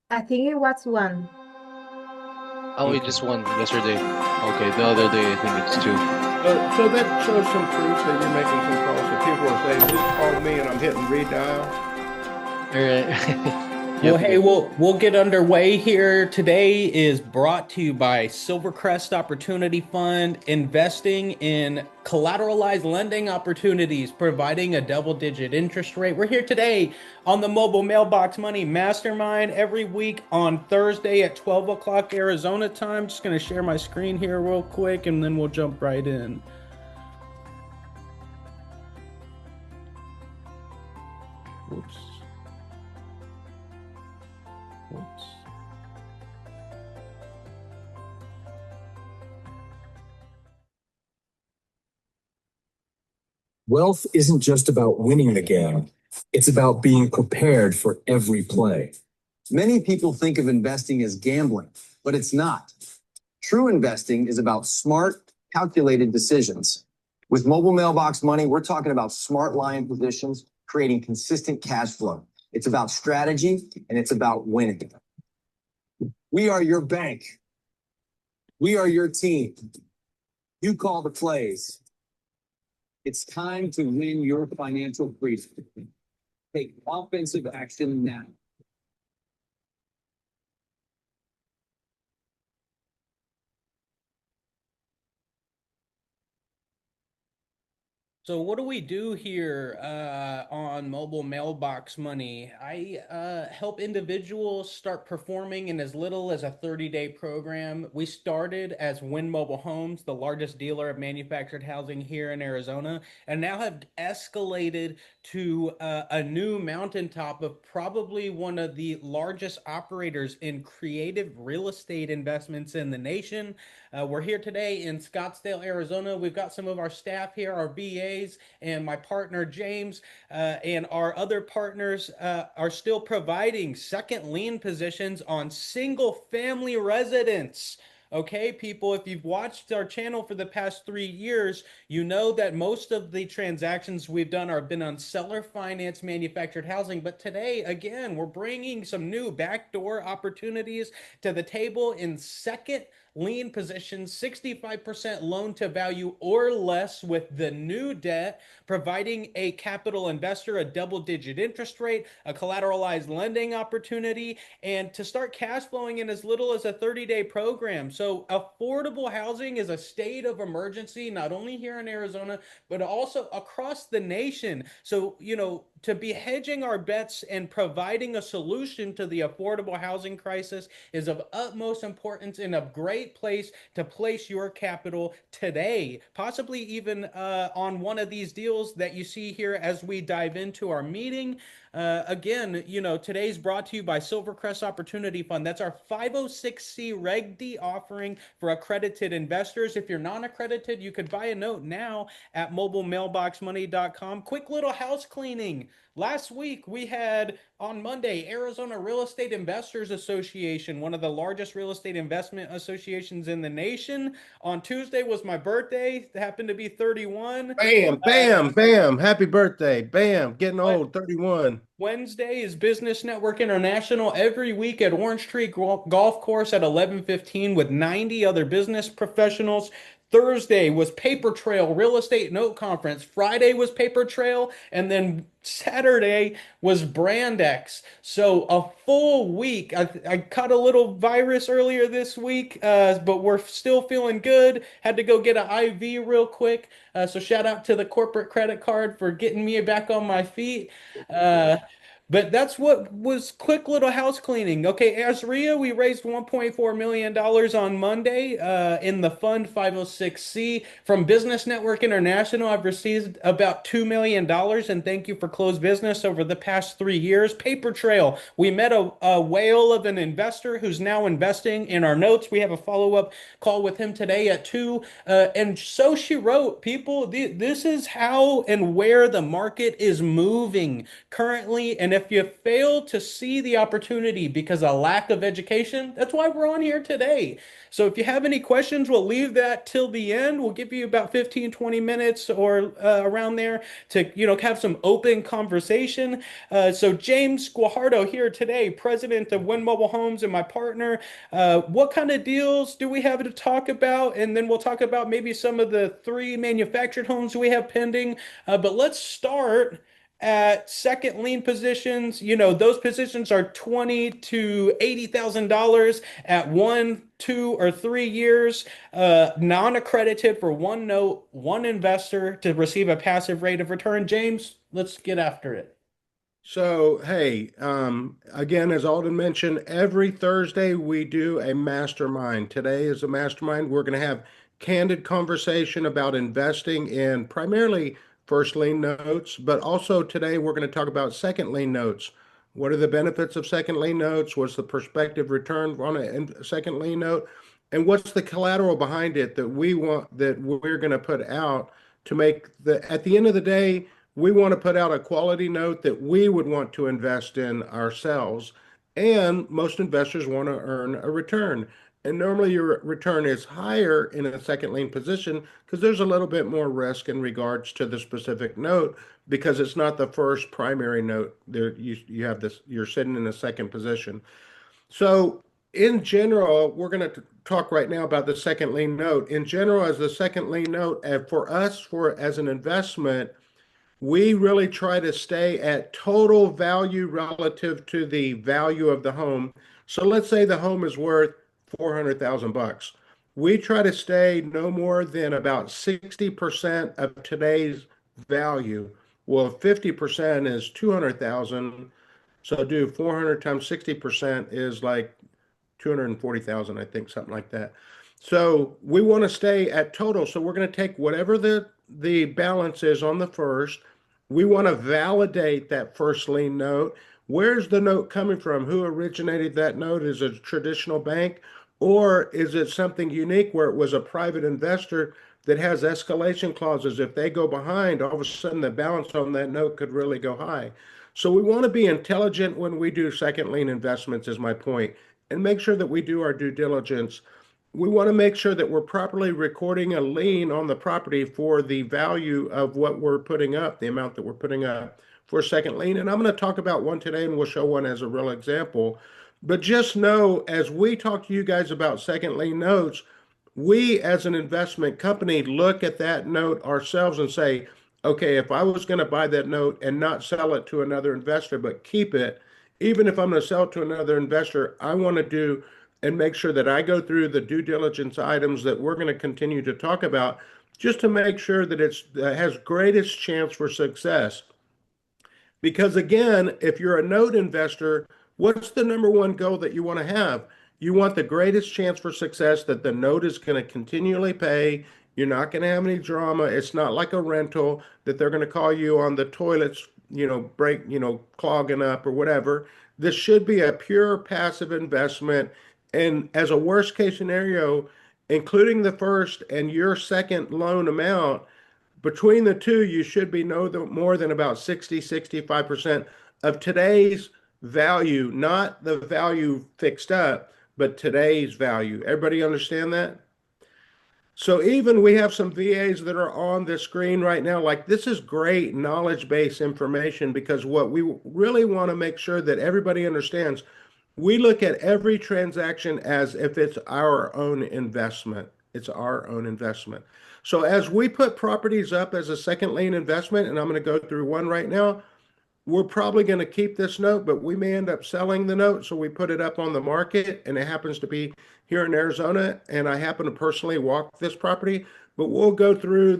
I think it was one. Oh, we Okay. just won yesterday. Okay, the other day I think it's two. So that shows some proof that you're making some calls. So people are saying, "Who called me?" and I'm hitting redial. All right. Well, Yep, hey, yep. we'll get underway here. Today is brought to you by Silvercrest Opportunity Fund, investing in collateralized lending opportunities, providing a double-digit interest rate. We're here today on the Mobile Mailbox Money Mastermind every week on Thursday at 12 o'clock Arizona time. Just going to share my screen here real quick and then we'll jump right in. Whoops. Whoops. Wealth isn't just about winning the game, it's about being prepared for every play. Many people think of investing as gambling, but it's not. True investing is about smart, calculated decisions. With mobile mailbox money, we're talking about smart line positions, creating consistent cash flow. It's about strategy and it's about winning. We are your bank. We are your team. You call the plays. It's time to win your financial freedom. Take offensive action now. So what do we do here on mobile mailbox money? I help individuals start performing in as little as a 30-day program. We started as Win Mobile Homes, the largest dealer of manufactured housing here in Arizona, and now have escalated to a new mountaintop of probably one of the largest operators in creative real estate investments in the nation. We're here today in Scottsdale, Arizona. We've got some of our staff here, our BAs, and my partner James, and our other partners are still providing second lien positions on single family residents. Okay, people, if you've watched our channel for the past 3 years, you know that most of the transactions we've done have been on seller finance manufactured housing. But today, again, we're bringing some new backdoor opportunities to the table in second lien positions, 65% loan to value or less with the new debt, providing a capital investor a double digit interest rate, a collateralized lending opportunity, and to start cash flowing in as little as a 30-day program. So, affordable housing is a state of emergency, not only here in Arizona, but also across the nation. So, to be hedging our bets and providing a solution to the affordable housing crisis is of utmost importance and a great place to place your capital today, possibly even on one of these deals that you see here as we dive into our meeting. Again, today's brought to you by Silvercrest Opportunity Fund. That's our 506C Reg D offering for accredited investors. If you're non-accredited, you could buy a note now at mobilemailboxmoney.com. Quick little house cleaning. Last week, we had on Monday, Arizona Real Estate Investors Association, one of the largest real estate investment associations in the nation. On Tuesday was my birthday. It happened to be 31. Bam, bam, bam. Happy birthday. Bam. Getting Uh, old, 31. Wednesday is Business Network International every week at Orange Tree Golf Course at 11:15 with 90 other business professionals. Thursday was Paper Trail Real Estate Note Conference. Friday was Paper Trail, and then Saturday was Brandex. So a full week. I caught a little virus earlier this week, but we're still feeling good. Had to go get an IV real quick. So shout out to the corporate credit card for getting me back on my feet. Uh, but that's what was quick little house cleaning. Okay, Azria, we raised $1.4 million on Monday in the fund 506C. From Business Network International, I've received about $2 million, and thank you for closed business over the past 3 years. Paper Trail, we met a whale of an investor who's now investing in our notes. We have a follow-up call with him today at 2. And so she wrote, people, this is how and where the market is moving currently, and if you fail to see the opportunity because of lack of education, that's why we're on here today. So if you have any questions, we'll leave that till the end. We'll give you about 15, 20 minutes or around there to, have some open conversation. So James Guajardo here today, president of Win Mobile Homes and my partner. What kind of deals do we have to talk about? And then we'll talk about maybe some of the 3 manufactured homes we have pending. But let's start at second lien positions. Those positions are $20,000 to $80,000 at 1, 2, or 3 years, non-accredited for one note, one investor to receive a passive rate of return. James, let's get after it. So, hey, again, as Alden mentioned, every Thursday we do a mastermind. Today is a mastermind. We're going to have candid conversation about investing in primarily first lien notes, but also today we're going to talk about second lien notes. What are the benefits of second lien notes? What's the prospective return on a second lien note? And what's the collateral behind it that we're going to put out to make at the end of the day, we want to put out a quality note that we would want to invest in ourselves. And most investors want to earn a return. And normally your return is higher in a second lien position because there's a little bit more risk in regards to the specific note because it's not the first primary note. You have this, you're sitting in a second position. So in general, we're going to talk right now about the second lien note. In general, as the second lien note, for us, as an investment, we really try to stay at total value relative to the value of the home. So let's say the home is worth 400,000 bucks. We try to stay no more than about 60% of today's value. Well, 50% is 200,000. So do 400 times 60% is like 240,000, I think, something like that. So we want to stay at total. So we're going to take whatever the balance is on the first. We want to validate that first lien note. Where's the note coming from? Who originated that note? Is it a traditional bank, or is it something unique where it was a private investor that has escalation clauses? If they go behind, all of a sudden the balance on that note could really go high. So we want to be intelligent when we do second lien investments, is my point, and make sure that we do our due diligence. We want to make sure that we're properly recording a lien on the property for the value of what we're putting up, the amount that we're putting up for second lien. And I'm going to talk about one today, and we'll show one as a real example. But just know, as we talk to you guys about second lien notes, we as an investment company look at that note ourselves and say, okay, if I was going to buy that note and not sell it to another investor, but keep it, even if I'm going to sell it to another investor, I want to do and make sure that I go through the due diligence items that we're going to continue to talk about just to make sure that it has greatest chance for success. Because again, if you're a note investor, what's the number one goal that you want to have? You want the greatest chance for success that the note is going to continually pay. You're not going to have any drama. It's not like a rental that they're going to call you on the toilets, clogging up or whatever. This should be a pure passive investment. And as a worst case scenario, including the first and your second loan amount, between the two, you should be no more than about 65% of today's value, not the value fixed up, but today's value. Everybody understand that? So even we have some VAs that are on the screen right now, like this is great knowledge-based information because what we really want to make sure that everybody understands, we look at every transaction as if it's our own investment. It's our own investment. So as we put properties up as a second lien investment, and I'm going to go through one right now, we're probably going to keep this note, but we may end up selling the note. So we put it up on the market, and it happens to be here in Arizona, and I happen to personally walk this property. But we'll go through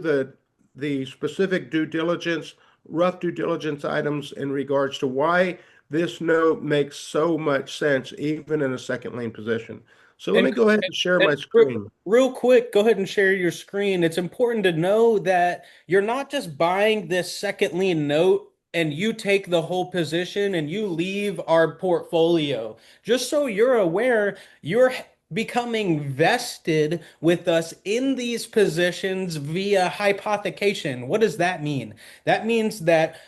the specific due diligence, rough due diligence items in regards to why this note makes so much sense, even in a second lien position. So let me go ahead and share my screen. Real quick, go ahead and share your screen. It's important to know that you're not just buying this second lien note and you take the whole position and you leave our portfolio. Just so you're aware, you're becoming vested with us in these positions via hypothecation. What does that mean? That means that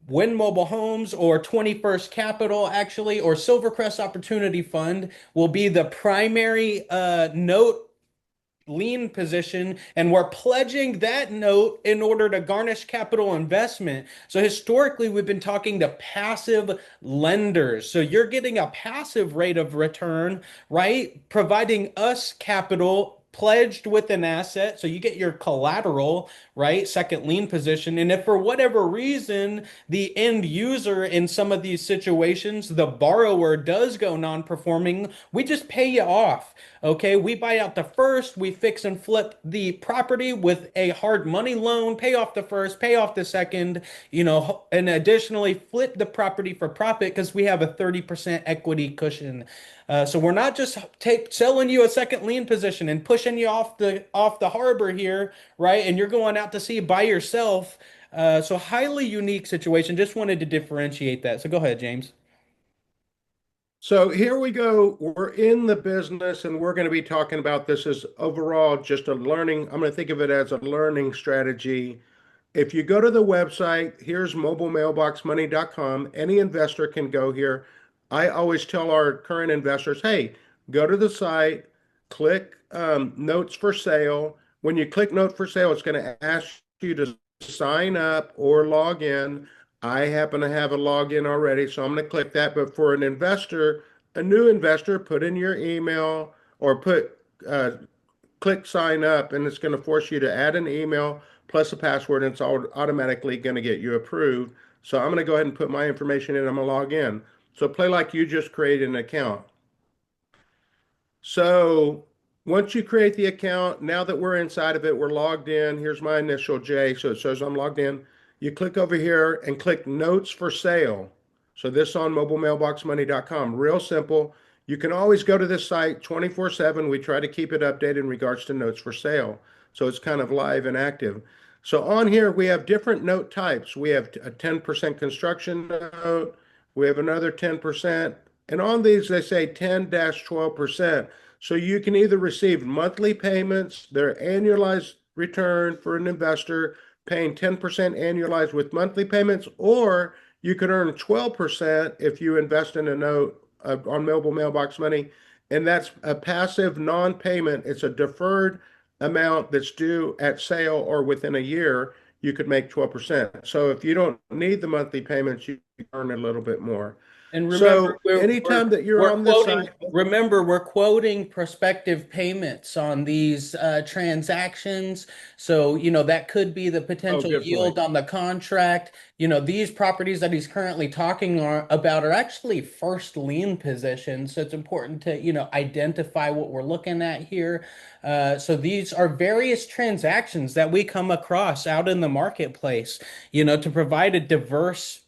Win Mobile Homes or 21st Capital, actually, or Silvercrest Opportunity Fund will be the primary note lien position, and we're pledging that note in order to garnish capital investment. So historically, we've been talking to passive lenders. So you're getting a passive rate of return, right? Providing us capital pledged with an asset. So you get your collateral, right? Second lien position. And if for whatever reason, the end user in some of these situations, the borrower does go non-performing, we just pay you off. Okay, we buy out the first, we fix and flip the property with a hard money loan, pay off the first, pay off the second, and additionally flip the property for profit because we have a 30% equity cushion. So we're not just selling you a second lien position and pushing you off the harbor here, right? And you're going out to sea by yourself. So highly unique situation. Just wanted to differentiate that. So go ahead, James. So here we go. We're in the business and we're going to be talking about this as overall just a learning. I'm going to think of it as a learning strategy. If you go to the website, here's mobilemailboxmoney.com. Any investor can go here. I always tell our current investors, hey, go to the site, click notes for sale. When you click note for sale, it's going to ask you to sign up or log in. I happen to have a login already, so I'm going to click that. But for an investor, a new investor, put in your email or click sign up, and it's going to force you to add an email plus a password, and it's automatically going to get you approved. So I'm going to go ahead and put my information in. I'm going to log in. So play like you just created an account. So once you create the account, now that we're inside of it, we're logged in. Here's my initial J, so it says I'm logged in. You click over here and click notes for sale. So this on mobilemailboxmoney.com. Real simple. You can always go to this site 24/7. We try to keep it updated in regards to notes for sale. So it's kind of live and active. So on here, we have different note types. We have a 10% construction note. We have another 10%. And on these, they say 10-12%. So you can either receive monthly payments, their annualized return for an investor paying 10% annualized with monthly payments, or you could earn 12% if you invest in a note on Mobile Mailbox Money. And that's a passive non-payment. It's a deferred amount that's due at sale or within a year. You could make 12%. So if you don't need the monthly payments, you earn a little bit more. And remember, So anytime that you're on this site, remember, we're quoting prospective payments on these transactions. So, that could be the potential good yield point. on the contract. These properties that he's currently talking about are actually first lien positions. So it's important to, identify what we're looking at here. So these are various transactions that we come across out in the marketplace, to provide a diverse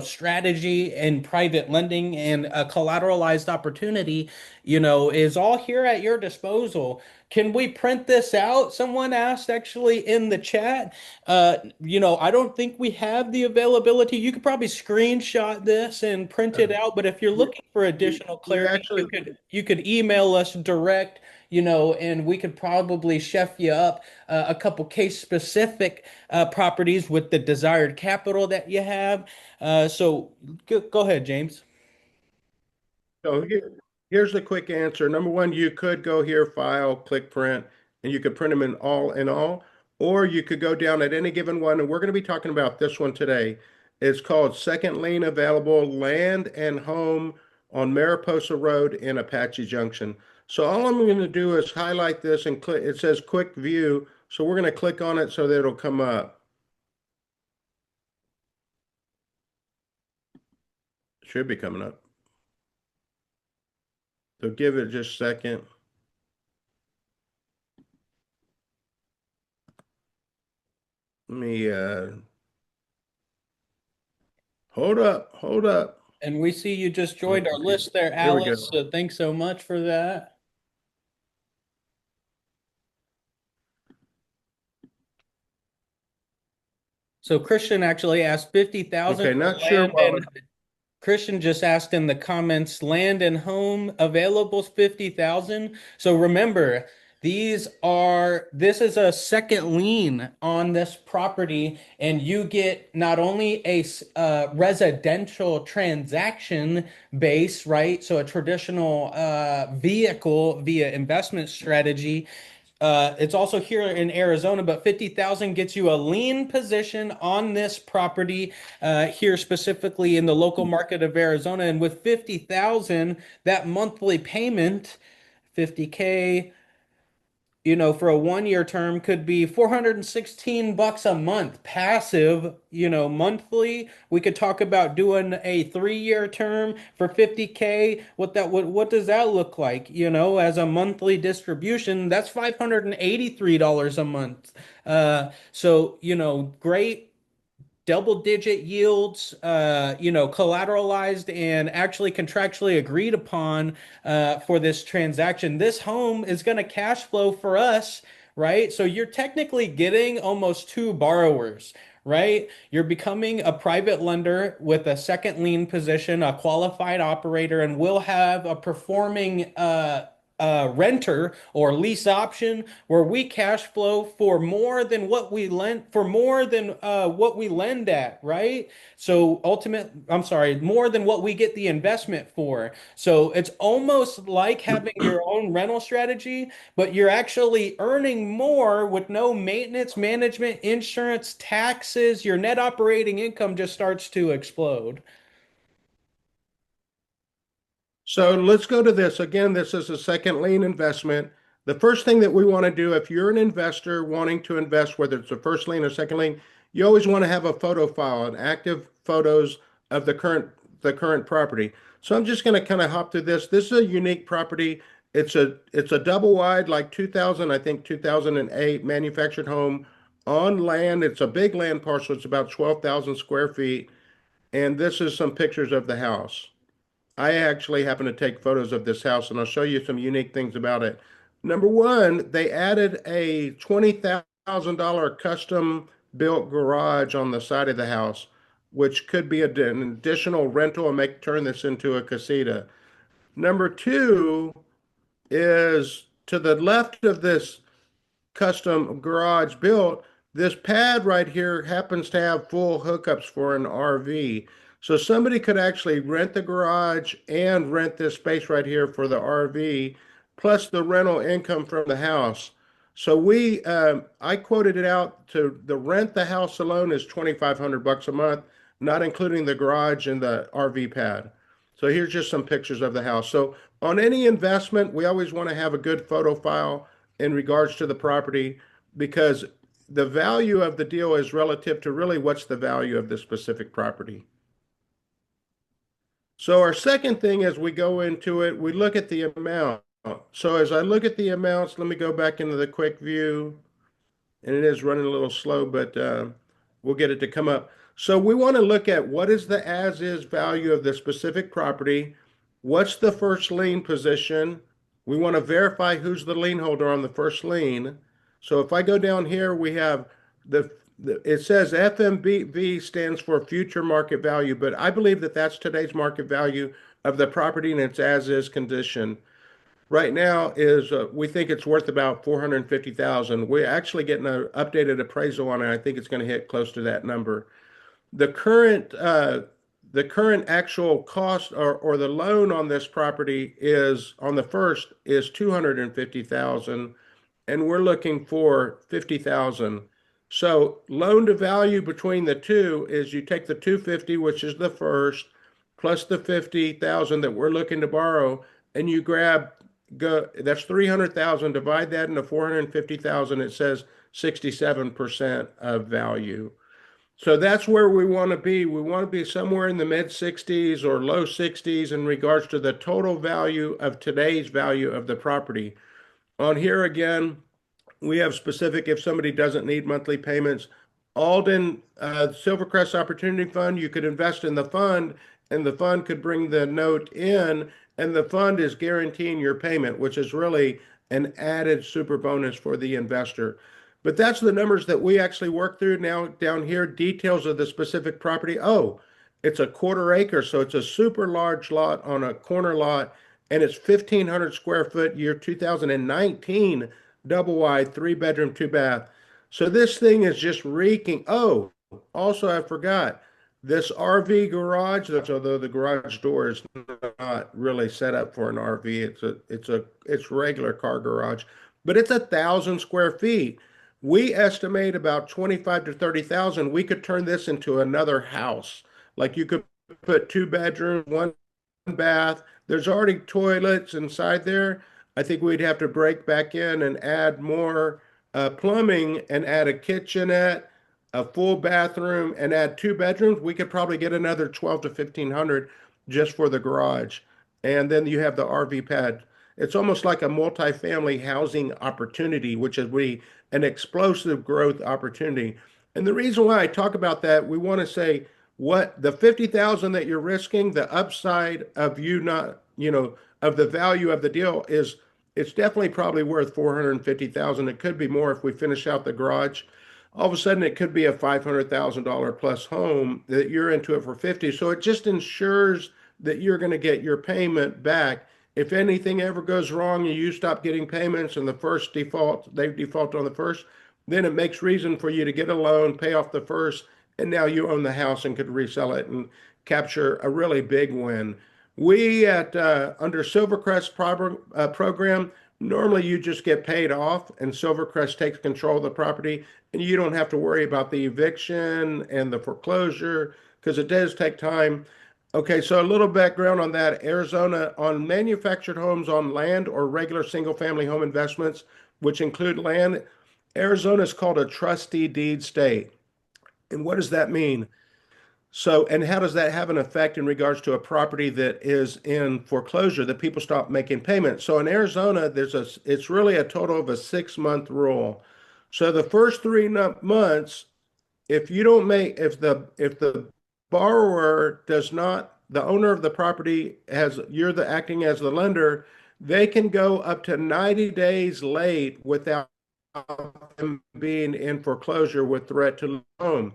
strategy and private lending and a collateralized opportunity, is all here at your disposal. Can we print this out? Someone asked actually in the chat. I don't think we have the availability. You could probably screenshot this and print it out, but if you're looking for additional we've clarity, actually you could email us direct, and we could probably chef you up a couple case specific properties with the desired capital that you have. So go ahead, James. So here's the quick answer. Number one, you could go here, file, click print, and you could print them in all, or you could go down at any given one. And we're going to be talking about this one today. It's called Second Lien Available Land and Home on Mariposa Road in Apache Junction. So all I'm going to do is highlight this and click. It says quick view. So we're going to click on it so that it'll come up. It should be coming up. So give it just a second. Let me hold up. And we see you just joined our Okay, list there, here we go. Alice. So thanks so much for that. So Christian actually asked 50,000 Okay, for not sure land why. and Christian just asked in the comments, land and home available is 50,000. So remember, This is a second lien on this property, and you get not only a residential transaction base, right? So a traditional vehicle via investment strategy. It's also here in Arizona, but 50,000 gets you a lien position on this property here specifically in the local market of Arizona. And with 50,000, that monthly payment, 50K, for a 1 year term could be 416 bucks a month passive, monthly. We could talk about doing a 3 year term for 50K. What does that look like? As a monthly distribution, that's $583 a month. So, great double-digit yields, collateralized and actually contractually agreed upon for this transaction. This home is going to cash flow for us, right? So you're technically getting almost two borrowers, right? You're becoming a private lender with a second lien position, a qualified operator, and we'll have a performing renter or lease option where we cash flow for more than what we lend what we lend at, right? So I'm sorry, more than what we get the investment for. So it's almost like having your own rental strategy, but you're actually earning more with no maintenance, management, insurance, taxes. Your net operating income just starts to explode. So let's go to this. Again, this is a second lien investment. The first thing that we want to do, if you're an investor wanting to invest, whether it's a first lien or second lien, you always want to have a photo file and active photos of the current property. So I'm just going to kind of hop through this. This is a unique property. It's a double wide, like 2000, I think 2008 manufactured home on land. It's a big land parcel. It's about 12,000 square feet. And this is some pictures of the house. I actually happen to take photos of this house, and I'll show you some unique things about it. Number one, they added a $20,000 custom built garage on the side of the house, which could be an additional rental and turn this into a casita. Number two is to the left of this custom garage built, this pad right here happens to have full hookups for an RV. So somebody could actually rent the garage and rent this space right here for the RV, plus the rental income from the house. So I quoted it out to the rent the house alone is 2,500 bucks a month, not including the garage and the RV pad. So here's just some pictures of the house. So on any investment, we always want to have a good photo file in regards to the property because the value of the deal is relative to really what's the value of the specific property. So our second thing as we go into it, we look at the amount. So as I look at the amounts, let me go back into the quick view. And it is running a little slow, but we'll get it to come up. So we want to look at what is the as-is value of the specific property. What's the first lien position? We want to verify who's the lien holder on the first lien. So if I go down here, we have it says FMV stands for future market value, but I believe that that's today's market value of the property in its as-is condition. Right now is we think it's worth about 450,000. We're actually getting an updated appraisal on it. I think it's going to hit close to that number. The current actual cost or the loan on this property is on the first is 250,000, and we're looking for 50,000. So loan to value between the two is you take the 250, which is the first, plus the 50,000 that we're looking to borrow, and you that's 300,000, divide that into 450,000, it says 67% of value. So that's where we want to be. We want to be somewhere in the mid 60s or low 60s in regards to the total value of today's value of the property. On here again, we have specific if somebody doesn't need monthly payments. Alden Silvercrest Opportunity Fund, you could invest in the fund and the fund could bring the note in and the fund is guaranteeing your payment, which is really an added super bonus for the investor. But that's the numbers that we actually work through now down here, details of the specific property. Oh, it's a quarter acre, so it's a super large lot on a corner lot, and it's 1,500 square foot, year 2019 double wide, 3 bedroom, 2 bath. So this thing is just reeking. Oh, also I forgot this RV garage. That's although the garage door is not really set up for an RV. It's regular car garage, but it's 1,000 square feet. We estimate about 25 to 30,000. We could turn this into another house. Like you could put 2 bedrooms, 1 bath. There's already toilets inside there. I think we'd have to break back in and add more plumbing and add a kitchenette, a full bathroom, and add 2 bedrooms. We could probably get another 12 to 1,500 just for the garage. And then you have the RV pad. It's almost like a multifamily housing opportunity, which is an explosive growth opportunity. And the reason why I talk about that, we want to say what the 50,000 that you're risking, the upside of you not, of the value of the deal is it's definitely probably worth 450,000. It could be more if we finish out the garage. All of a sudden it could be a $500,000 plus home that you're into it for 50. So it just ensures that you're going to get your payment back. If anything ever goes wrong and you stop getting payments and the first default, they default on the first, then it makes reason for you to get a loan, pay off the first, and now you own the house and could resell it and capture a really big win. We at under Silvercrest program, normally you just get paid off and Silvercrest takes control of the property and you don't have to worry about the eviction and the foreclosure because it does take time. Okay, so a little background on that. Arizona on manufactured homes on land or regular single family home investments, which include land, Arizona is called a trustee deed state. And what does that mean? So, and how does that have an effect in regards to a property that is in foreclosure that people stop making payments? So in Arizona, it's really a total of a 6 month rule. So the first 3 months, if you don't make, if the borrower does not, the owner of the property has, you're the acting as the lender, they can go up to 90 days late without them being in foreclosure with threat to loan.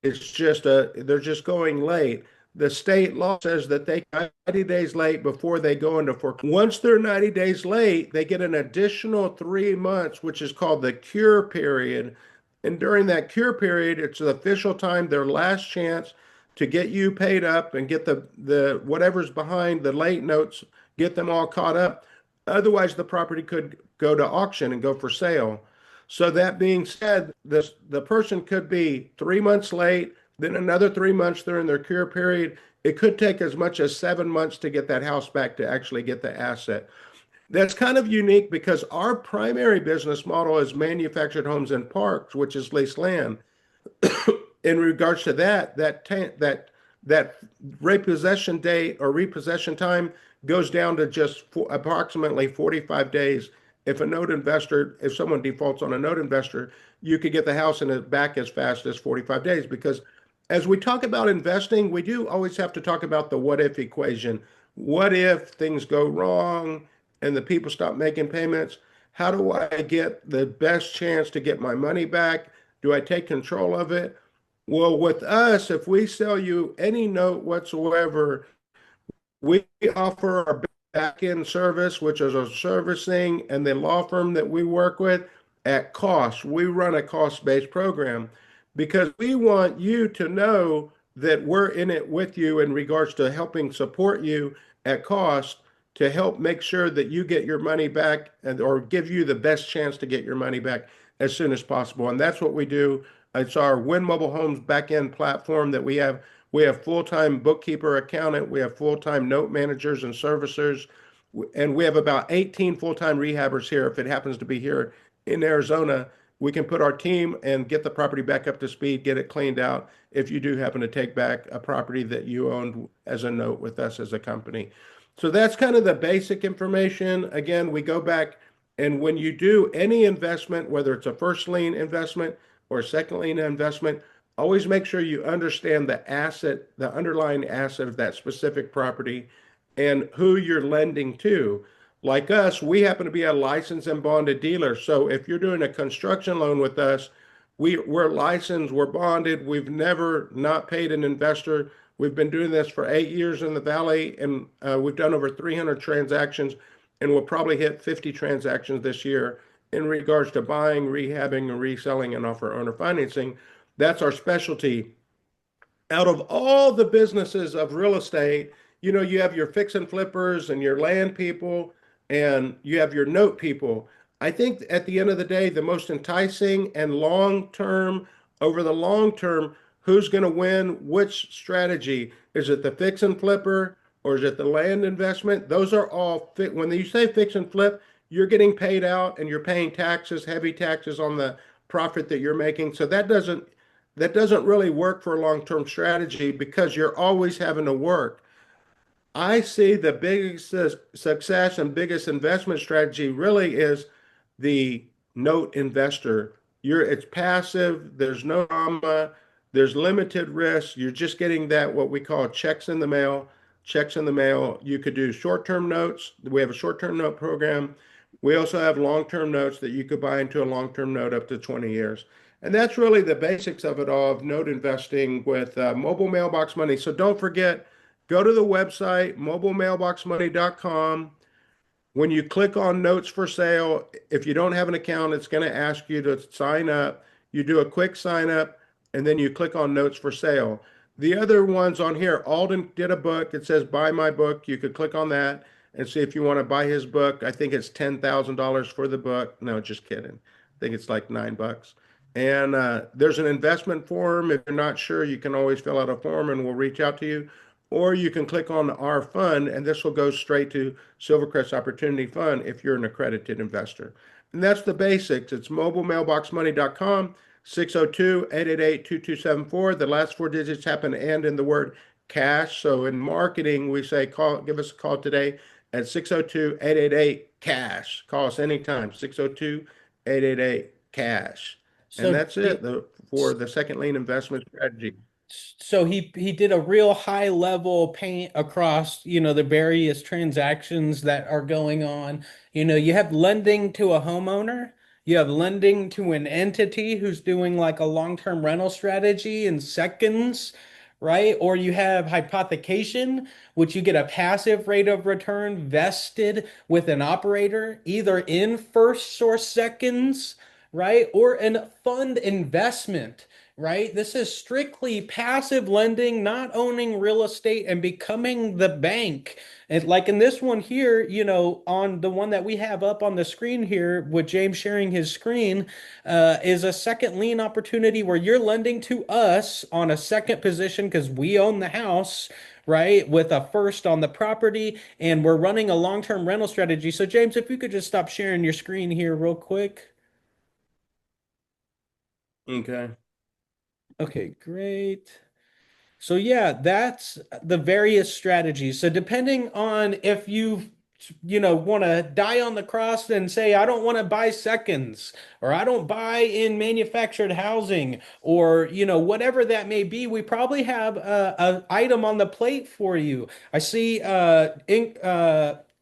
They're just going late. The state law says that they 90 days late before they go into foreclosure. Once they're 90 days late, they get an additional 3 months, which is called the cure period. And during that cure period, it's the official time, their last chance to get you paid up and get the whatever's behind the late notes, get them all caught up. Otherwise, the property could go to auction and go for sale. So that being said, the person could be 3 months late, then another 3 months during their cure period. It could take as much as 7 months to get that house back to actually get the asset. That's kind of unique because our primary business model is manufactured homes and parks, which is leased land. In regards to that repossession date or repossession time goes down to just approximately 45 days. If someone defaults on a note investor, you could get the house in it back as fast as 45 days. Because as we talk about investing, we do always have to talk about the what if equation. What if things go wrong and the people stop making payments? How do I get the best chance to get my money back? Do I take control of it? Well, with us, if we sell you any note whatsoever, we offer our back-end service, which is our servicing and the law firm that we work with at cost. We run a cost-based program because we want you to know that we're in it with you in regards to helping support you at cost to help make sure that you get your money back or give you the best chance to get your money back as soon as possible. And that's what we do. It's our Win Mobile Homes back-end platform that we have. We have full-time bookkeeper, accountant. We have full-time note managers and servicers. And we have about 18 full-time rehabbers here. If it happens to be here in Arizona, we can put our team and get the property back up to speed, get it cleaned out if you do happen to take back a property that you owned as a note with us as a company. So that's kind of the basic information. Again, we go back and when you do any investment, whether it's a first lien investment or a second lien investment, always make sure you understand the asset, the underlying asset of that specific property and who you're lending to. Like us, we happen to be a licensed and bonded dealer. So if you're doing a construction loan with us, we're licensed, we're bonded, we've never not paid an investor. We've been doing this for 8 years in the Valley, and we've done over 300 transactions, and we'll probably hit 50 transactions this year in regards to buying, rehabbing, and reselling and offer owner financing. That's our specialty. Out of all the businesses of real estate, you have your fix and flippers and your land people, and you have your note people. I think at the end of the day, the most enticing and long term, over the long term, who's going to win which strategy? Is it the fix and flipper or is it the land investment? Those are all, when you say fix and flip, you're getting paid out and you're paying taxes, heavy taxes on the profit that you're making. So that doesn't really work for a long-term strategy because you're always having to work. I see the biggest success and biggest investment strategy really is the note investor. It's passive, there's no drama, there's limited risk. You're just getting that what we call checks in the mail. Checks in the mail. You could do short-term notes. We have a short-term note program. We also have long-term notes that you could buy into a long-term note up to 20 years. And that's really the basics of it all of note investing with mobile mailbox money. So don't forget, go to the website, mobilemailboxmoney.com. When you click on notes for sale, if you don't have an account, it's going to ask you to sign up. You do a quick sign up and then you click on notes for sale. The other ones on here, Alden did a book. It says buy my book. You could click on that and see if you want to buy his book. I think it's $10,000 for the book. No, just kidding. I think it's like $9. And there's an investment form. If you're not sure, you can always fill out a form and we'll reach out to you. Or you can click on our fund, and this will go straight to Silvercrest Opportunity Fund if you're an accredited investor. And that's the basics. It's mobilemailboxmoney.com, 602-888-2274. The last four digits happen to end in the word cash. So in marketing, we say give us a call today at 602-888-CASH. Call us anytime, 602-888-CASH. And that's it for the second lien investment strategy. So he did a real high level paint across, the various transactions that are going on. You have lending to a homeowner, you have lending to an entity who's doing like a long-term rental strategy in seconds, right? Or you have hypothecation, which you get a passive rate of return vested with an operator, either in first or seconds, right? Or in fund investment, right? This is strictly passive lending, not owning real estate and becoming the bank. And like in this one here, on the one that we have up on the screen here with James sharing his screen, is a second lien opportunity where you're lending to us on a second position because we own the house, right? With a first on the property, and we're running a long-term rental strategy. So James, if you could just stop sharing your screen here real quick. Okay. Okay, great. So yeah, that's the various strategies. So depending on if you want to die on the cross and say, I don't want to buy seconds, or I don't buy in manufactured housing, or, whatever that may be, we probably have a item on the plate for you. I see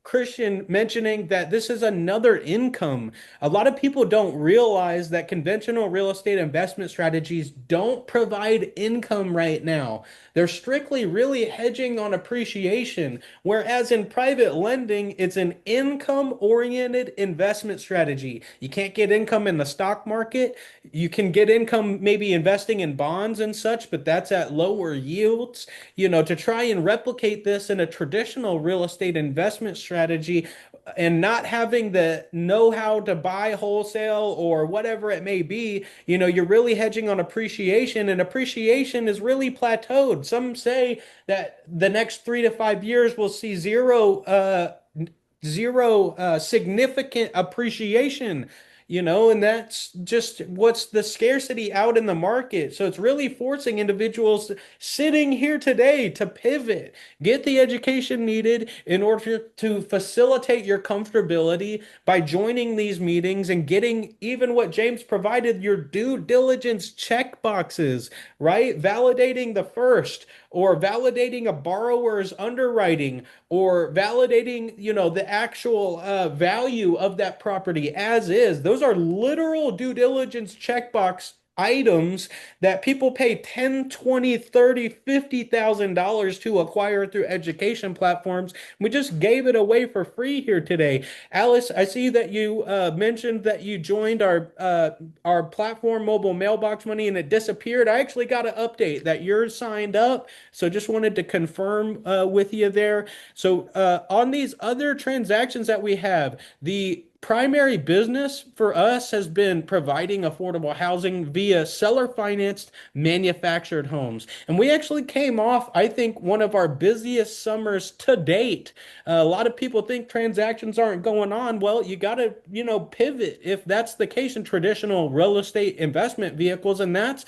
Christian mentioning that this is another income. A lot of people don't realize that conventional real estate investment strategies don't provide income right now. They're strictly really hedging on appreciation, whereas in private lending, it's an income-oriented investment strategy. You can't get income in the stock market. You can get income maybe investing in bonds and such, but that's at lower yields. To try and replicate this in a traditional real estate investment strategy and not having the know-how to buy wholesale or whatever it may be, you're really hedging on appreciation, and appreciation is really plateaued. Some say that the next 3 to 5 years will see zero significant appreciation, and that's just what's the scarcity out in the market. So it's really forcing individuals sitting here today to pivot, get the education needed in order to facilitate your comfortability by joining these meetings and getting even what James provided, your due diligence check boxes, right? Validating the first, or validating a borrower's underwriting, or validating, the actual value of that property as is. Those are literal due diligence checkbox items that people pay 10, 20, 30, $50,000 to acquire through education platforms. We just gave it away for free here today. Alice, I see that you mentioned that you joined our platform, Mobile Mailbox Money, and it disappeared. I actually got an update that you're signed up, so just wanted to confirm with you there. So on these other transactions that we have, the primary business for us has been providing affordable housing via seller financed manufactured homes. And we actually came off, I think, one of our busiest summers to date. A lot of people think transactions aren't going on. Well, you got to, pivot if that's the case in traditional real estate investment vehicles, and that's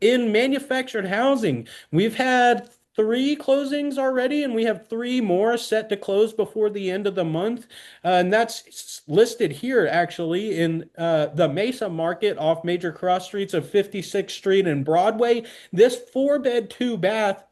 in manufactured housing. We've had three closings already, and we have three more set to close before the end of the month. And that's listed here actually in the Mesa market off major cross streets of 56th Street and Broadway. This 4-bed, 2-bath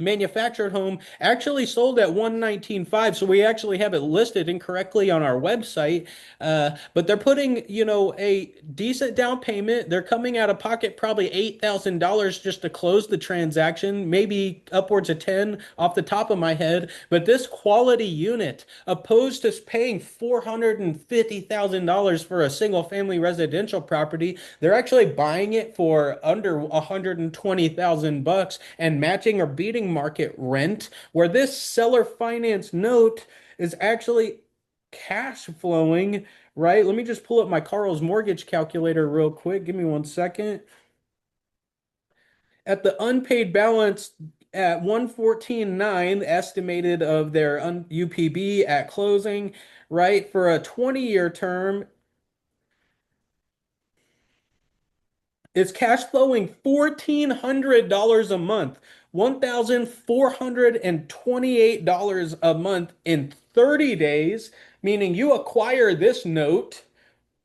manufactured home actually sold at 119.5, so we actually have it listed incorrectly on our website, but they're putting a decent down payment. They're coming out of pocket probably $8,000 just to close the transaction, maybe upwards of 10 off the top of my head. But this quality unit, opposed to paying $450,000 for a single family residential property, they're actually buying it for under 120,000 bucks and matching or beating market rent, where this seller finance note is actually cash flowing, right? Let me just pull up my Carl's mortgage calculator real quick. Give me 1 second. At the unpaid balance at 114.9 estimated of their UPB at closing, right? For a 20-year term, it's cash flowing $1,400 a month, $1,428 a month in 30 days, meaning you acquire this note,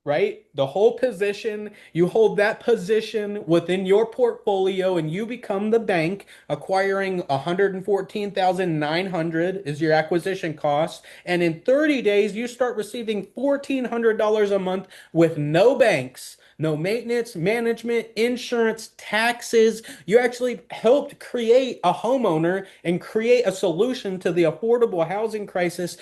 right? The whole position, you hold that position within your portfolio and you become the bank, acquiring 114,900 is your acquisition cost. And in 30 days, you start receiving $1,400 a month with no banks. No maintenance, management, insurance, taxes. You actually helped create a homeowner and create a solution to the affordable housing crisis,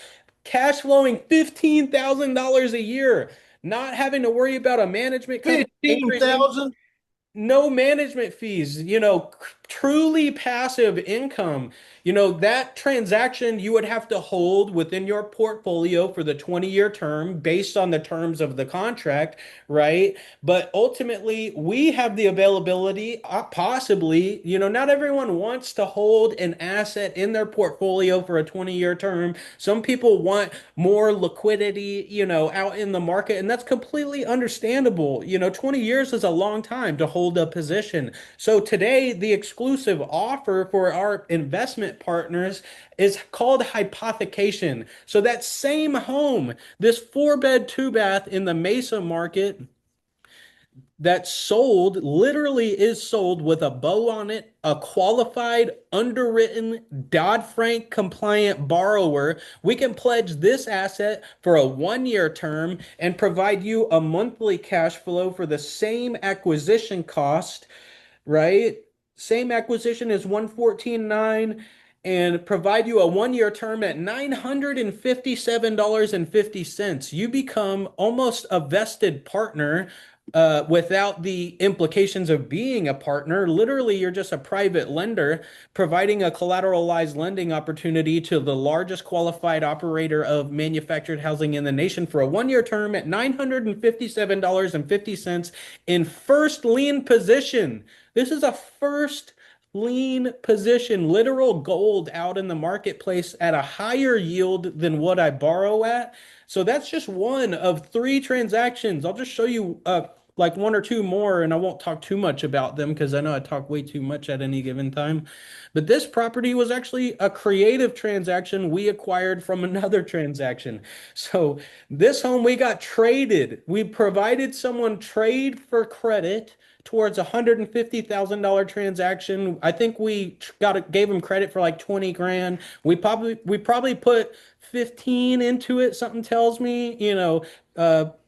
cash flowing $15,000 a year, not having to worry about a management company increasing. 15,000? No management fees, truly passive income. That transaction you would have to hold within your portfolio for the 20-year term based on the terms of the contract, right? But ultimately, we have the availability, possibly, not everyone wants to hold an asset in their portfolio for a 20-year term. Some people want more liquidity, out in the market, and that's completely understandable. 20 years is a long time to hold a position. So today, the exclusive offer for our investment partners is called hypothecation. So that same home, this 4-bed, 2-bath in the Mesa market, that sold literally is sold with a bow on it, a qualified, underwritten, Dodd-Frank compliant borrower. We can pledge this asset for a 1-year term and provide you a monthly cash flow for the same acquisition cost, right? Same acquisition is 114.9 and provide you a 1-year term at $957.50. You become almost a vested partner without the implications of being a partner. Literally, you're just a private lender providing a collateralized lending opportunity to the largest qualified operator of manufactured housing in the nation for a 1-year term at $957.50 in first lien position. This is a first lien position, literal gold out in the marketplace at a higher yield than what I borrow at. So that's just one of three transactions. I'll just show you like one or two more, and I won't talk too much about them because I know I talk way too much at any given time. But this property was actually a creative transaction we acquired from another transaction. So this home we got traded. We provided someone trade for credit towards a $150,000 transaction. I think we gave him credit for like 20 grand. We probably put 15 into it, something tells me,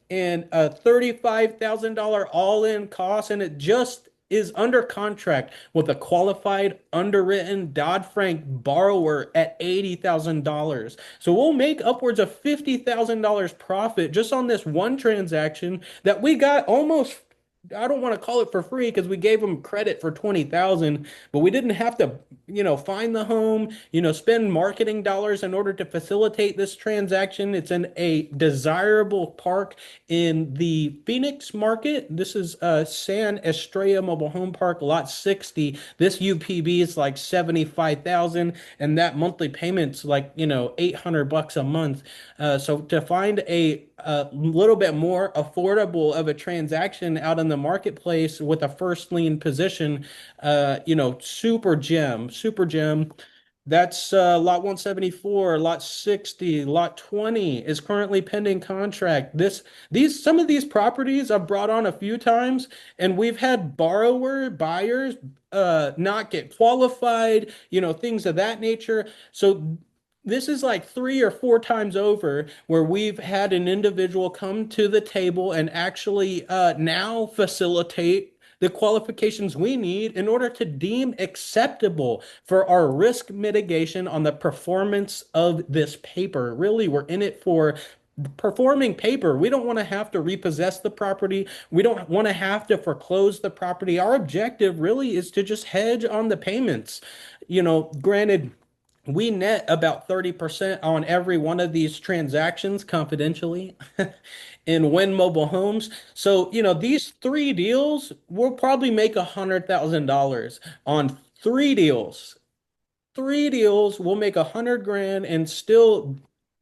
and a $35,000 all-in cost, and it just is under contract with a qualified, underwritten Dodd-Frank borrower at $80,000. So we'll make upwards of $50,000 profit just on this one transaction that we got almost. I don't want to call it for free because we gave them credit for 20,000, but we didn't have to, find the home, spend marketing dollars in order to facilitate this transaction. It's in a desirable park in the Phoenix market. This is San Estrella Mobile Home Park, lot 60. This UPB is like 75,000, and that monthly payment's like, $800 a month. So to find a little bit more affordable of a transaction out in the marketplace with a first lien position, super gem, super gem. That's lot 174, lot 60, lot 20 is currently pending contract. Some of these properties I've brought on a few times, and we've had buyers not get qualified, things of that nature. So this is like 3 or 4 times over where we've had an individual come to the table and actually now facilitate the qualifications we need in order to deem acceptable for our risk mitigation on the performance of this paper. Really, we're in it for performing paper. We don't want to have to repossess the property. We don't want to have to foreclose the property. Our objective really is to just hedge on the payments. Granted, we net about 30% on every one of these transactions confidentially in Win Mobile Homes. So, these 3 deals will probably make $100,000 on 3 deals. 3 deals will make 100 grand and still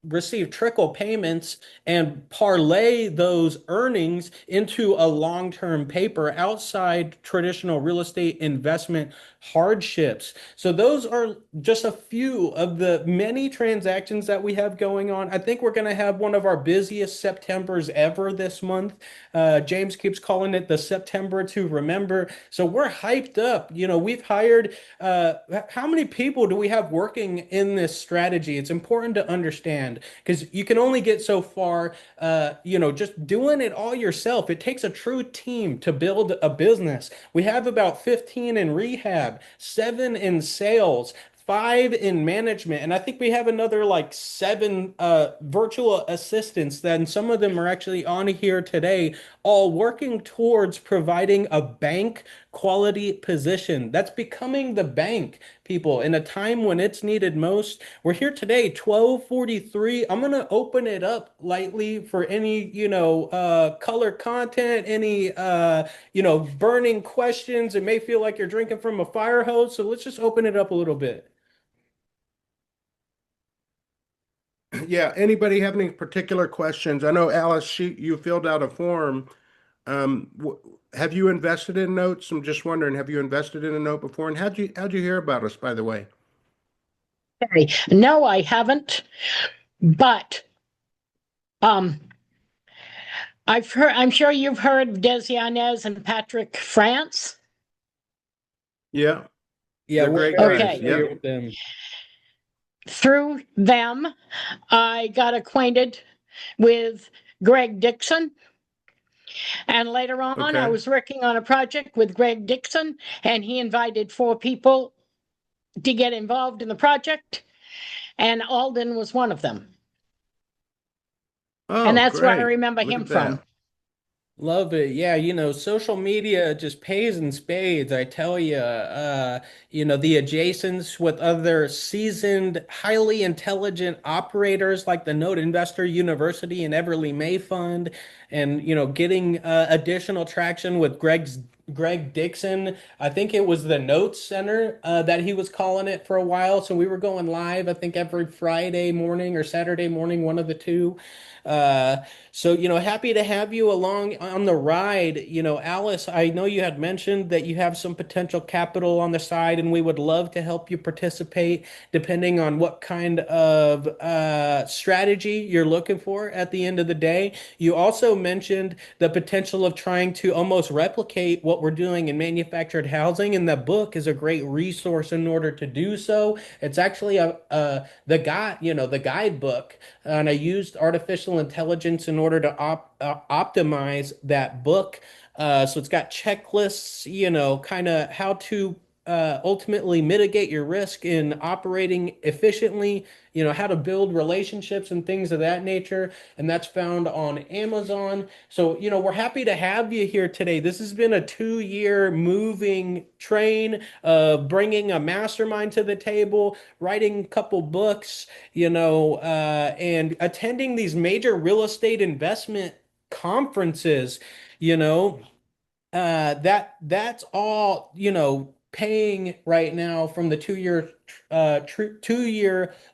receive trickle payments and parlay those earnings into a long-term paper outside traditional real estate investment hardships. So those are just a few of the many transactions that we have going on. I think we're going to have one of our busiest Septembers ever this month. James keeps calling it the September to remember. So we're hyped up. We've hired, how many people do we have working in this strategy? It's important to understand because you can only get so far, just doing it all yourself. It takes a true team to build a business. We have about 15 in rehab, 7 in sales, 5 in management, and I think we have another like 7 virtual assistants. Then some of them are actually on here today, all working towards providing a bank quality position. That's becoming the bank, people, in a time when it's needed most. We're here today, 12:43. I'm gonna open it up lightly for any, color content, any burning questions. It may feel like you're drinking from a fire hose, so let's just open it up a little bit. Yeah, anybody have any particular questions? I know Alice, you filled out a form. Have you invested in notes? I'm just wondering, have you invested in a note before? And how'd you hear about us, by the way? Okay. No, I haven't, but I'm sure you've heard of Desi Yanez and Patrick France. Yeah. Yeah, They're we're great very guys. familiar Yeah. with them. Through them, I got acquainted with Greg Dixon. And later on, I Okay. was working on a project with Greg Dixon, and he invited 4 people to get involved in the project, and Alden was one of them. Oh, And that's where I great. remember Look him at from. that. Love it. Yeah, social media just pays in spades, I tell you. The adjacents with other seasoned, highly intelligent operators like the Note Investor University and Everly May Fund, and getting additional traction with Greg Dixon. I think it was the Notes Center that he was calling it for a while. So we were going live, I think every Friday morning or Saturday morning, one of the two. So, happy to have you along on the ride. Alice, I know you had mentioned that you have some potential capital on the side, and we would love to help you participate depending on what kind of strategy you're looking for at the end of the day. You also mentioned the potential of trying to almost replicate what what we're doing in manufactured housing, and the book is a great resource in order to do so. It's actually the guide, the guidebook, and I used artificial intelligence in order to optimize that book. So it's got checklists, kind of how to ultimately mitigate your risk in operating efficiently, how to build relationships and things of that nature. And that's found on Amazon. So, we're happy to have you here today. This has been a 2-year moving train, bringing a mastermind to the table, writing a couple books, and attending these major real estate investment conferences, you know that's all, paying right now from the 2-year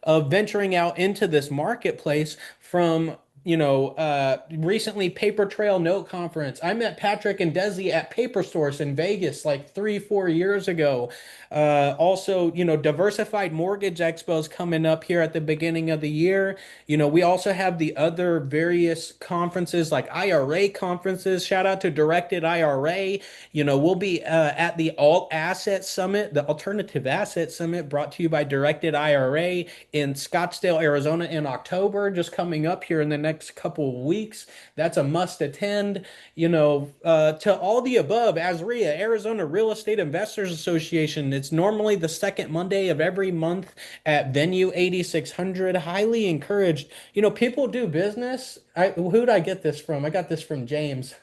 of venturing out into this marketplace from, recently Paper Trail Note Conference. I met Patrick and Desi at Paper Source in Vegas like 3-4 years ago. Also, Diversified Mortgage Expo's coming up here at the beginning of the year. We also have the other various conferences like IRA conferences. Shout out to Directed IRA. We'll be at the Alt Asset Summit, the Alternative Asset Summit, brought to you by Directed IRA in Scottsdale, Arizona in October, just coming up here in the next couple of weeks. That's a must attend. To all the above, ASREA, Arizona Real Estate Investors Association. It's normally the second Monday of every month at Venue 8600. Highly encouraged. People do business. Who'd I get this from? I got this from James.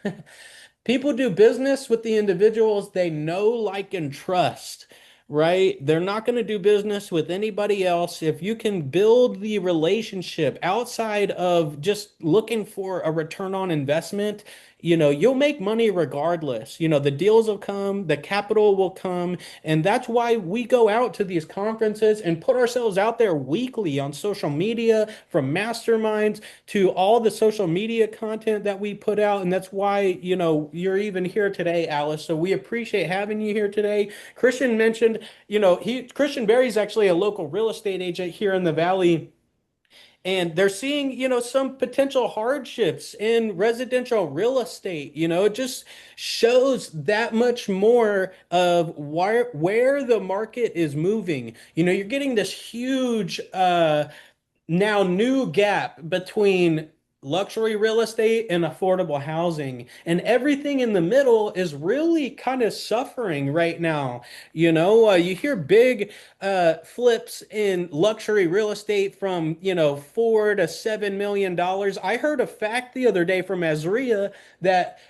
People do business with the individuals they know, like, and trust, right? They're not going to do business with anybody else. If you can build the relationship outside of just looking for a return on investment, you'll make money regardless. The deals will come, the capital will come, and that's why we go out to these conferences and put ourselves out there weekly on social media, from masterminds to all the social media content that we put out. And that's why, you're even here today, Alice. So we appreciate having you here today. Christian mentioned, Christian Berry's actually a local real estate agent here in the Valley. And they're seeing, some potential hardships in residential real estate. It just shows that much more of where the market is moving. You're getting this huge now new gap between luxury real estate and affordable housing, and everything in the middle is really kind of suffering right now. You hear big flips in luxury real estate from, $4 to $7 million. I heard a fact the other day from ASREA that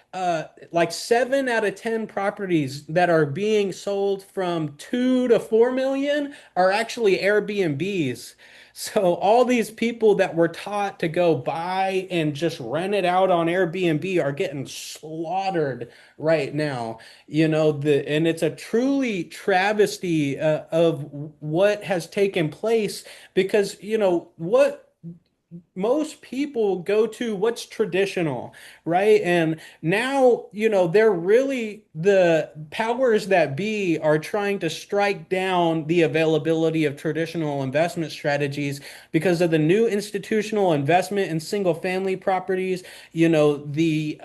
like 7 out of 10 properties that are being sold from 2 to 4 million are actually Airbnbs. So all these people that were taught to go buy and just rent it out on Airbnb are getting slaughtered right now. And it's a truly travesty of what has taken place, because what most people go to what's traditional, right? And now, they're really, the powers that be are trying to strike down the availability of traditional investment strategies because of the new institutional investment in single family properties, the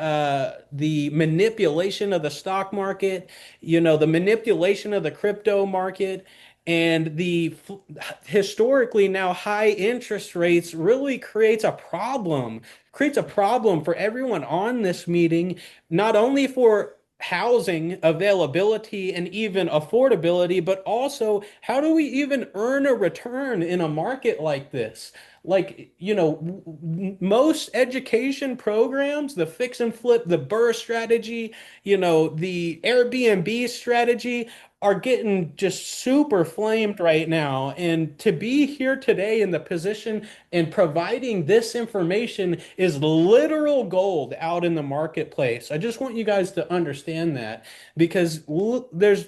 manipulation of the stock market, the manipulation of the crypto market, and the historically now high interest rates really creates a problem for everyone on this meeting, not only for housing availability and even affordability, but also how do we even earn a return in a market like this? Like, most education programs, the fix and flip, the Burr strategy, the Airbnb strategy, are getting just super flamed right now. And to be here today in the position and providing this information is literal gold out in the marketplace. I just want you guys to understand that, because there's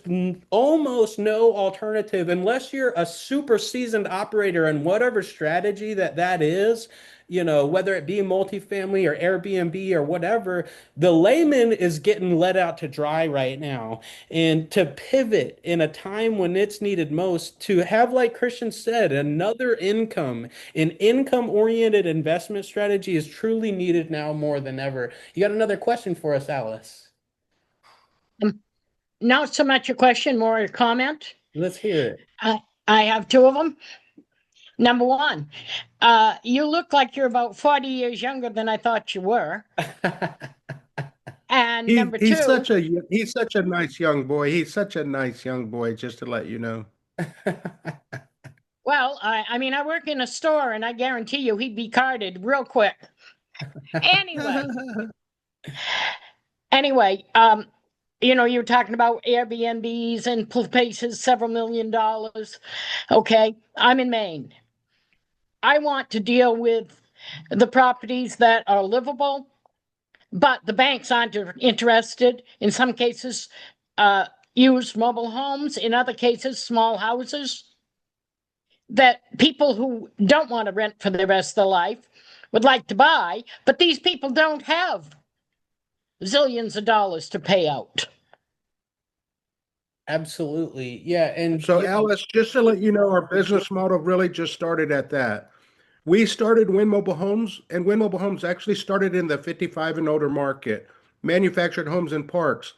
almost no alternative unless you're a super seasoned operator in whatever strategy that is. Whether it be multifamily or Airbnb or whatever, the layman is getting let out to dry right now. And to pivot in a time when it's needed most, to have, like Christian said, another income, an income-oriented investment strategy is truly needed now more than ever. You got another question for us, Alice? not so much a question, more a comment. Let's hear I have two of them. Number one, you look like you're about 40 years younger than I thought you were. it. And number He's two, such a nice young boy. He's such a nice young boy, just to let you know. well, I mean, I work in a store and I guarantee you he'd be carded real quick. Anyway, you're talking about Airbnbs and places several $1,000,000. Okay, I'm in Maine. I want to deal with the properties that are livable, but the banks aren't interested. In some cases, used mobile homes. In other cases, small houses that people who don't want to rent for the rest of their life would like to buy, but these people don't have zillions of dollars to pay out. Absolutely. Yeah. And So, Alice, just to let you know, our business model really just started at that. We started Win Mobile Homes, and Win Mobile Homes actually started in the 55 and older market, manufactured homes and parks.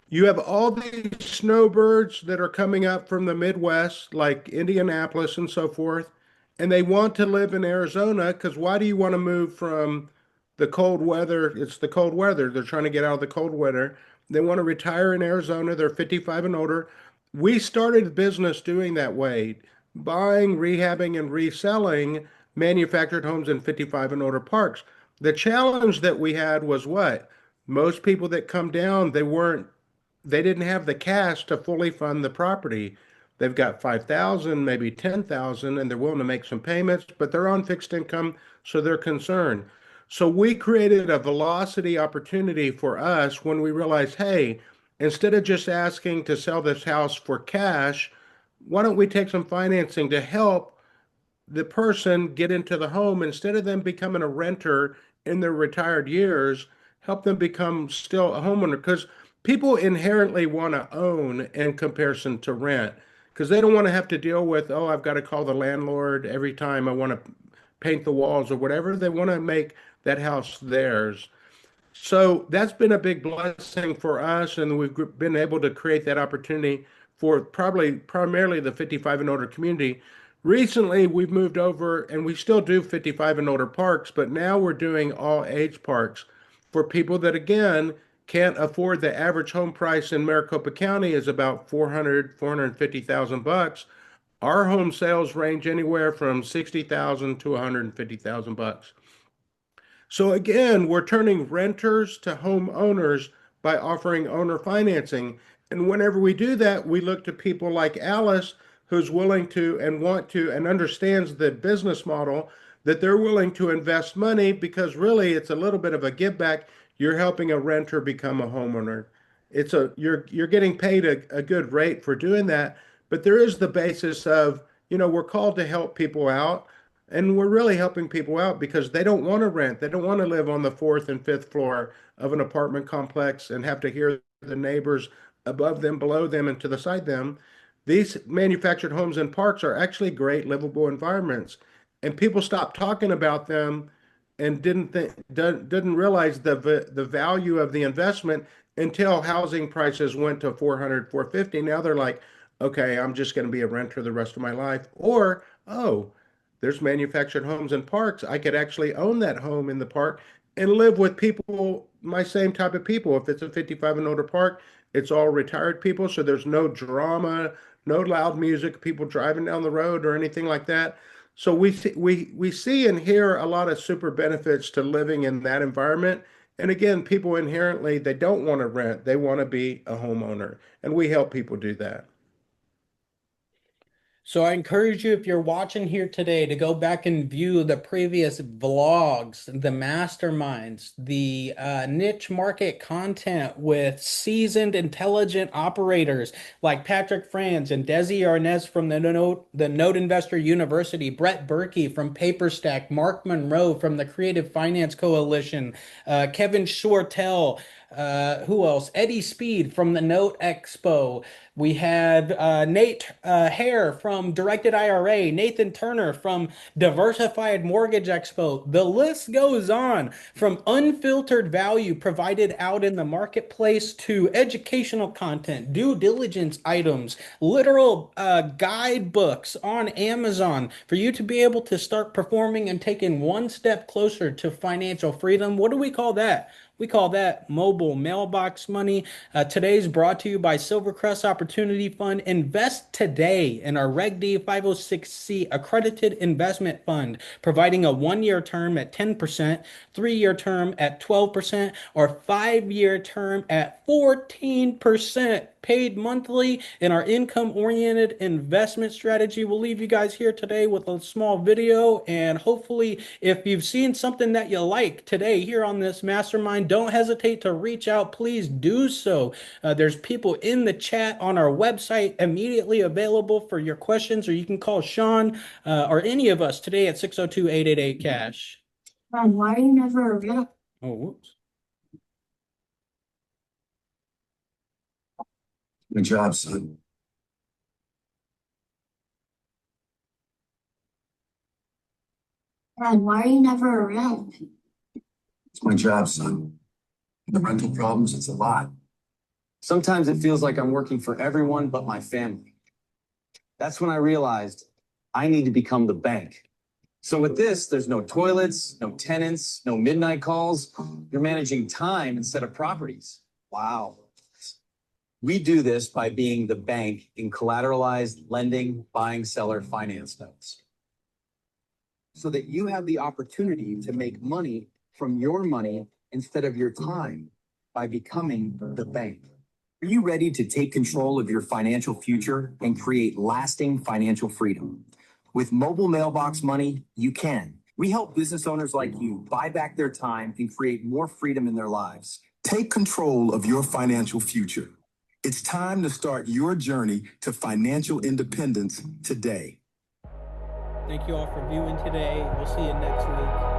You have all these snowbirds that are coming up from the Midwest, like Indianapolis and so forth, and they want to live in Arizona because why do you want to move from the cold weather? It's the cold weather. They're trying to get out of the cold weather. They want to retire in Arizona. They're 55 and older. We started business doing that way, buying, rehabbing, and reselling manufactured homes in 55 and older parks. The challenge that we had was what? Most people that come down, they didn't have the cash to fully fund the property. They've got 5,000, maybe 10,000, and they're willing to make some payments, but they're on fixed income, so they're concerned. So we created a velocity opportunity for us when we realized, hey, instead of just asking to sell this house for cash, why don't we take some financing to help the person get into the home instead of them becoming a renter in their retired years, help them become still a homeowner because people inherently want to own in comparison to rent because they don't want to have to deal with, oh, I've got to call the landlord every time I want to paint the walls or whatever. They want to make that house theirs. So that's been a big blessing for us, and we've been able to create that opportunity for probably primarily the 55 and older community. Recently, we've moved over, and we still do 55 and older parks, but now we're doing all age parks for people that, again, can't afford the average home price in Maricopa County is about 450,000 bucks. Our home sales range anywhere from 60,000 to 150,000 bucks. So again, we're turning renters to homeowners by offering owner financing. And whenever we do that, we look to people like Alice, who's willing to and want to and understands the business model, that they're willing to invest money because really it's a little bit of a give back. You're helping a renter become a homeowner. You're getting paid a good rate for doing that, but there is the basis of, we're called to help people out. And we're really helping people out because they don't want to rent. They don't want to live on the fourth and fifth floor of an apartment complex and have to hear the neighbors above them, below them, and to the side them. These manufactured homes and parks are actually great livable environments. And people stopped talking about them and didn't realize the value of the investment until housing prices went to 400, 450. Now they're like, okay, I'm just going to be a renter the rest of my life. Or, oh, there's manufactured homes and parks. I could actually own that home in the park and live with people, my same type of people. If it's a 55 and older park, it's all retired people. So there's no drama, no loud music, people driving down the road or anything like that. So we see and hear a lot of super benefits to living in that environment. And again, people inherently, they don't want to rent. They want to be a homeowner. And we help people do that. So I encourage you, if you're watching here today, to go back and view the previous vlogs, the masterminds, the niche market content with seasoned, intelligent operators like Patrick Franz and Desi Arnaz from the Node Investor University, Brett Berkey from PaperStack, Mark Monroe from the Creative Finance Coalition, Kevin Shortell, Who else? Eddie Speed from the Note Expo. We had Nate Hare from Directed IRA, Nathan Turner from Diversified Mortgage Expo. The list goes on, from unfiltered value provided out in the marketplace to educational content, due diligence items, literal guidebooks on Amazon for you to be able to start performing and taking one step closer to financial freedom. What do we call that? We call that mobile mailbox money. Today's brought to you by Silvercrest Opportunity Fund. Invest today in our Reg D 506C accredited investment fund, providing a 1-year term at 10%, 3-year term at 12%, or 5-year term at 14%. Paid monthly in our income-oriented investment strategy. We'll leave you guys here today with a small video, and hopefully if you've seen something that you like today here on this mastermind, don't hesitate to reach out. Please do so. There's people in the chat on our website immediately available for your questions, or you can call Sean or any of us today at 602-888-CASH. Why are you never around? Oh, whoops. Good job, son. Dad, why are you never around? It's my job, son. The rental problems, it's a lot. Sometimes it feels like I'm working for everyone but my family. That's when I realized I need to become the bank. So with this, there's no toilets, no tenants, no midnight calls. You're managing time instead of properties. Wow. We do this by being the bank in collateralized lending, buying seller finance notes. So that you have the opportunity to make money from your money instead of your time by becoming the bank. Are you ready to take control of your financial future and create lasting financial freedom? With mobile mailbox money, you can. We help business owners like you buy back their time and create more freedom in their lives. Take control of your financial future. It's time to start your journey to financial independence today. Thank you all for viewing today. We'll see you next week.